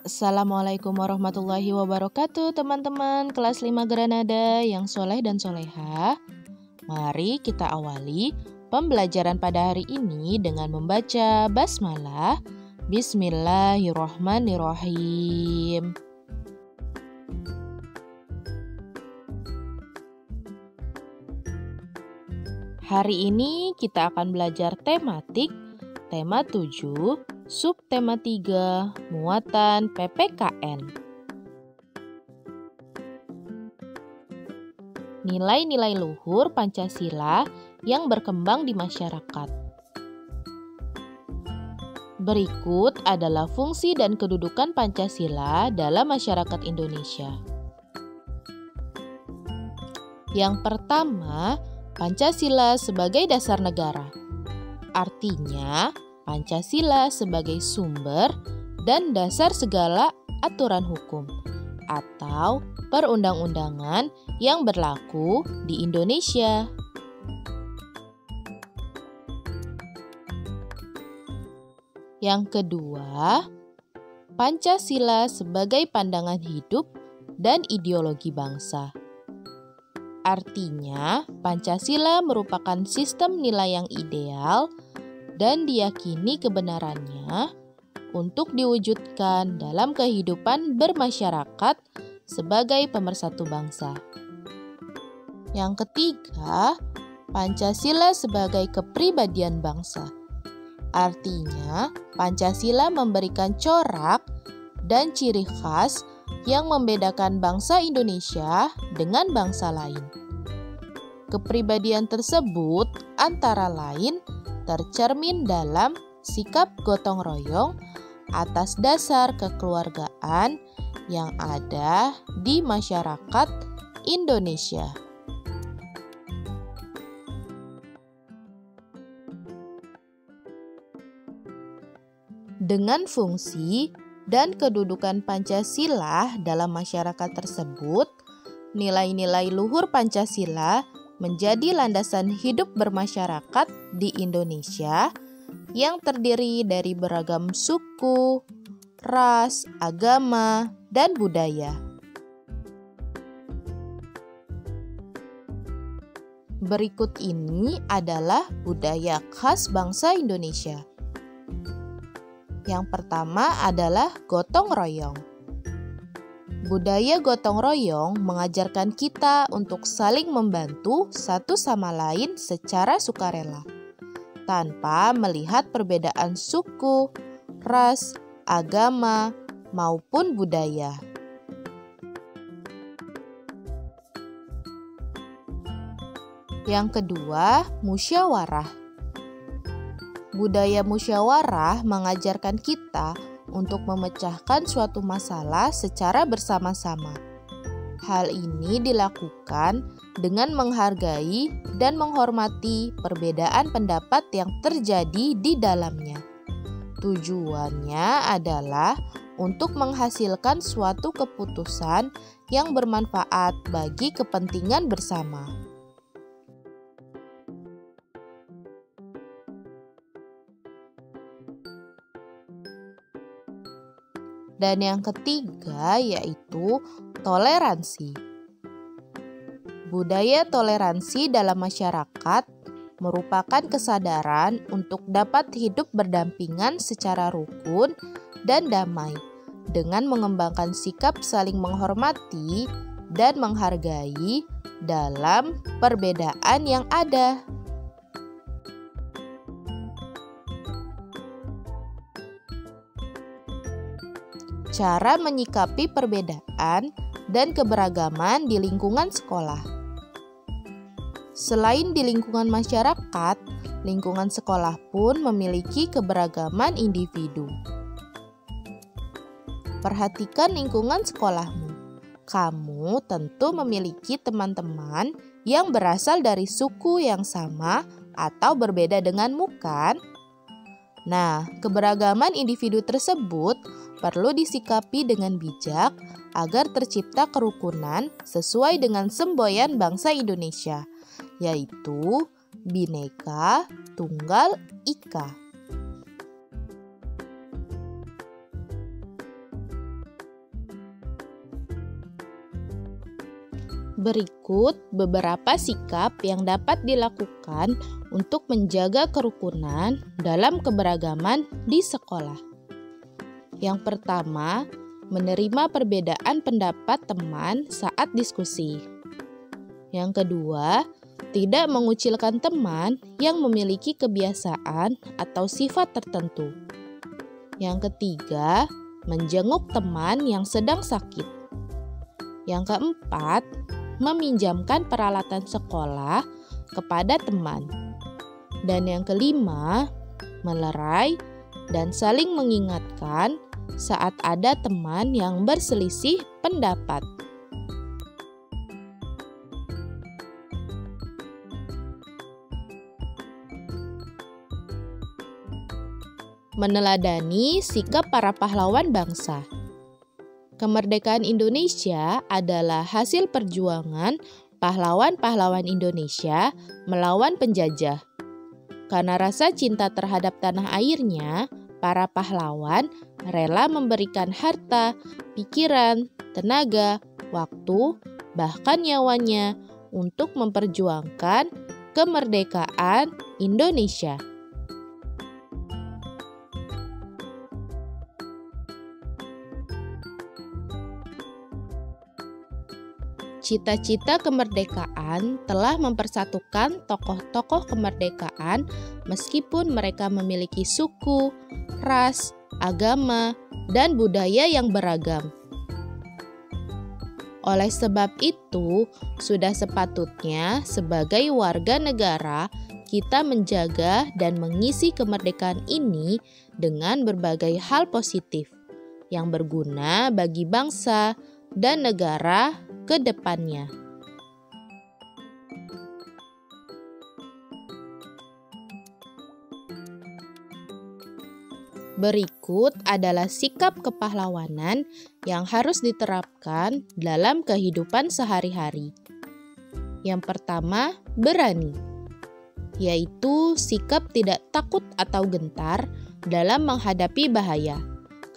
Assalamualaikum warahmatullahi wabarakatuh teman-teman kelas 5 Granada yang soleh dan soleha. Mari kita awali pembelajaran pada hari ini dengan membaca basmalah. Bismillahirrahmanirrahim. Hari ini kita akan belajar tematik, tema 7, subtema 3, muatan PPKN. Nilai-nilai luhur Pancasila yang berkembang di masyarakat. Berikut adalah fungsi dan kedudukan Pancasila dalam masyarakat Indonesia. Yang pertama, Pancasila sebagai dasar negara. Artinya, Pancasila sebagai sumber dan dasar segala aturan hukum atau perundang-undangan yang berlaku di Indonesia. Yang kedua, Pancasila sebagai pandangan hidup dan ideologi bangsa. Artinya, Pancasila merupakan sistem nilai yang ideal dan diyakini kebenarannya untuk diwujudkan dalam kehidupan bermasyarakat sebagai pemersatu bangsa. Yang ketiga, Pancasila sebagai kepribadian bangsa. Artinya, Pancasila memberikan corak dan ciri khas yang membedakan bangsa Indonesia dengan bangsa lain. Kepribadian tersebut antara lain tercermin dalam sikap gotong royong atas dasar kekeluargaan yang ada di masyarakat Indonesia. Dengan fungsi dan kedudukan Pancasila dalam masyarakat tersebut, nilai-nilai luhur Pancasila menjadi landasan hidup bermasyarakat di Indonesia yang terdiri dari beragam suku, ras, agama, dan budaya. Berikut ini adalah budaya khas bangsa Indonesia. Yang pertama adalah gotong royong. Budaya gotong royong mengajarkan kita untuk saling membantu satu sama lain secara sukarela, tanpa melihat perbedaan suku, ras, agama, maupun budaya. Yang kedua, musyawarah. Budaya musyawarah mengajarkan kita untuk memecahkan suatu masalah secara bersama-sama. Hal ini dilakukan dengan menghargai dan menghormati perbedaan pendapat yang terjadi di dalamnya. Tujuannya adalah untuk menghasilkan suatu keputusan yang bermanfaat bagi kepentingan bersama. Dan yang ketiga yaitu toleransi. Budaya toleransi dalam masyarakat merupakan kesadaran untuk dapat hidup berdampingan secara rukun dan damai dengan mengembangkan sikap saling menghormati dan menghargai dalam perbedaan yang ada. Cara menyikapi perbedaan dan keberagaman di lingkungan sekolah. Selain di lingkungan masyarakat, lingkungan sekolah pun memiliki keberagaman individu. Perhatikan lingkungan sekolahmu. Kamu tentu memiliki teman-teman yang berasal dari suku yang sama atau berbeda denganmu, kan? Nah, keberagaman individu tersebut perlu disikapi dengan bijak agar tercipta kerukunan sesuai dengan semboyan bangsa Indonesia, yaitu Bhinneka Tunggal Ika. Berikut beberapa sikap yang dapat dilakukan untuk menjaga kerukunan dalam keberagaman di sekolah. Yang pertama, menerima perbedaan pendapat teman saat diskusi. Yang kedua, tidak mengucilkan teman yang memiliki kebiasaan atau sifat tertentu. Yang ketiga, menjenguk teman yang sedang sakit. Yang keempat, meminjamkan peralatan sekolah kepada teman. Dan yang kelima, melerai dan saling mengingatkan saat ada teman yang berselisih pendapat. Meneladani sikap para pahlawan bangsa. Kemerdekaan Indonesia adalah hasil perjuangan pahlawan-pahlawan Indonesia melawan penjajah. Karena rasa cinta terhadap tanah airnya, para pahlawan rela memberikan harta, pikiran, tenaga, waktu, bahkan nyawanya untuk memperjuangkan kemerdekaan Indonesia. Cita-cita kemerdekaan telah mempersatukan tokoh-tokoh kemerdekaan meskipun mereka memiliki suku, ras, agama, dan budaya yang beragam. Oleh sebab itu, sudah sepatutnya sebagai warga negara kita menjaga dan mengisi kemerdekaan ini dengan berbagai hal positif yang berguna bagi bangsa dan negara ke depannya. Berikut adalah sikap kepahlawanan yang harus diterapkan dalam kehidupan sehari-hari. Yang pertama, berani, yaitu sikap tidak takut atau gentar dalam menghadapi bahaya,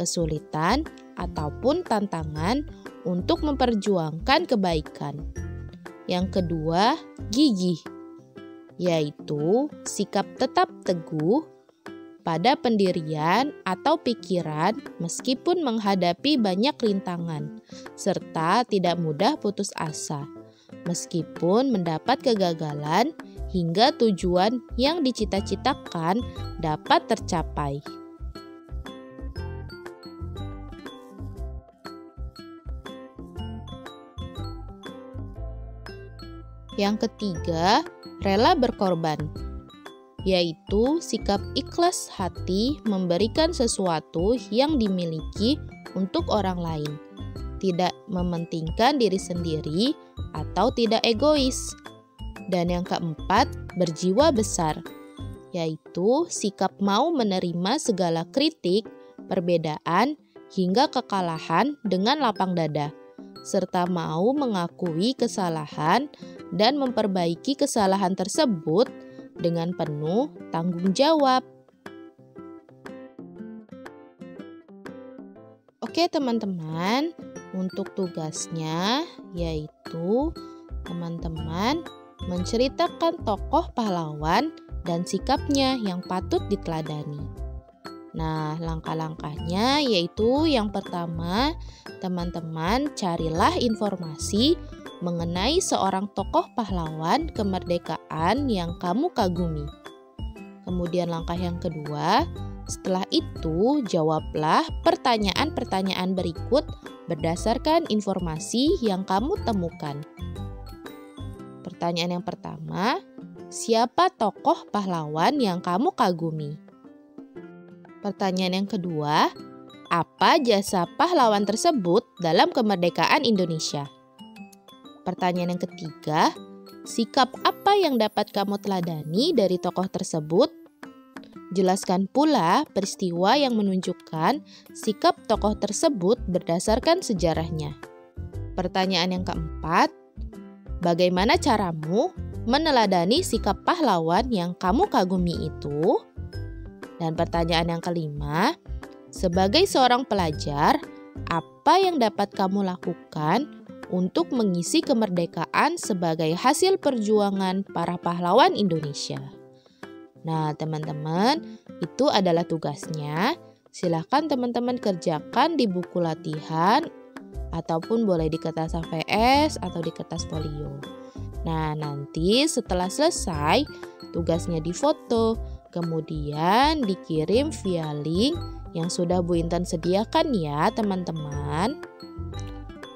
kesulitan, ataupun tantangan untuk memperjuangkan kebaikan. Yang kedua, gigih, yaitu sikap tetap teguh pada pendirian atau pikiran meskipun menghadapi banyak rintangan, serta tidak mudah putus asa, meskipun mendapat kegagalan hingga tujuan yang dicita-citakan dapat tercapai. Yang ketiga, rela berkorban, yaitu sikap ikhlas hati memberikan sesuatu yang dimiliki untuk orang lain, tidak mementingkan diri sendiri atau tidak egois. Dan yang keempat, berjiwa besar, yaitu sikap mau menerima segala kritik, perbedaan, hingga kekalahan dengan lapang dada, serta mau mengakui kesalahan dan memperbaiki kesalahan tersebut dengan penuh tanggung jawab. Oke teman-teman, untuk tugasnya yaitu teman-teman menceritakan tokoh pahlawan dan sikapnya yang patut diteladani. Nah, langkah-langkahnya yaitu yang pertama, teman-teman carilah informasi mengenai seorang tokoh pahlawan kemerdekaan yang kamu kagumi. Kemudian langkah yang kedua, setelah itu jawablah pertanyaan-pertanyaan berikut berdasarkan informasi yang kamu temukan. Pertanyaan yang pertama, siapa tokoh pahlawan yang kamu kagumi? Pertanyaan yang kedua, apa jasa pahlawan tersebut dalam kemerdekaan Indonesia? Pertanyaan yang ketiga, sikap apa yang dapat kamu teladani dari tokoh tersebut? Jelaskan pula peristiwa yang menunjukkan sikap tokoh tersebut berdasarkan sejarahnya. Pertanyaan yang keempat, bagaimana caramu meneladani sikap pahlawan yang kamu kagumi itu? Dan pertanyaan yang kelima, sebagai seorang pelajar, apa yang dapat kamu lakukan untuk mengisi kemerdekaan sebagai hasil perjuangan para pahlawan Indonesia. Nah, teman-teman, itu adalah tugasnya. Silahkan teman-teman kerjakan di buku latihan ataupun boleh di kertas HVS atau di kertas folio. Nah, nanti setelah selesai, tugasnya difoto, kemudian dikirim via link yang sudah Bu Intan sediakan ya, teman-teman.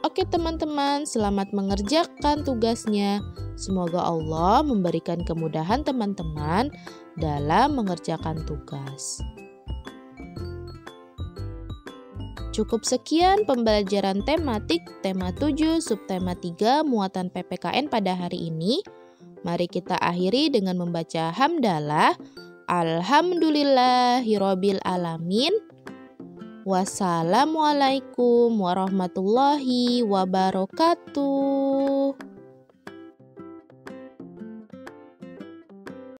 Oke teman-teman, selamat mengerjakan tugasnya. Semoga Allah memberikan kemudahan teman-teman dalam mengerjakan tugas. Cukup sekian pembelajaran tematik tema 7 subtema 3 muatan PPKN pada hari ini. Mari kita akhiri dengan membaca hamdalah. Alhamdulillahirabbil alamin. Wassalamualaikum warahmatullahi wabarakatuh.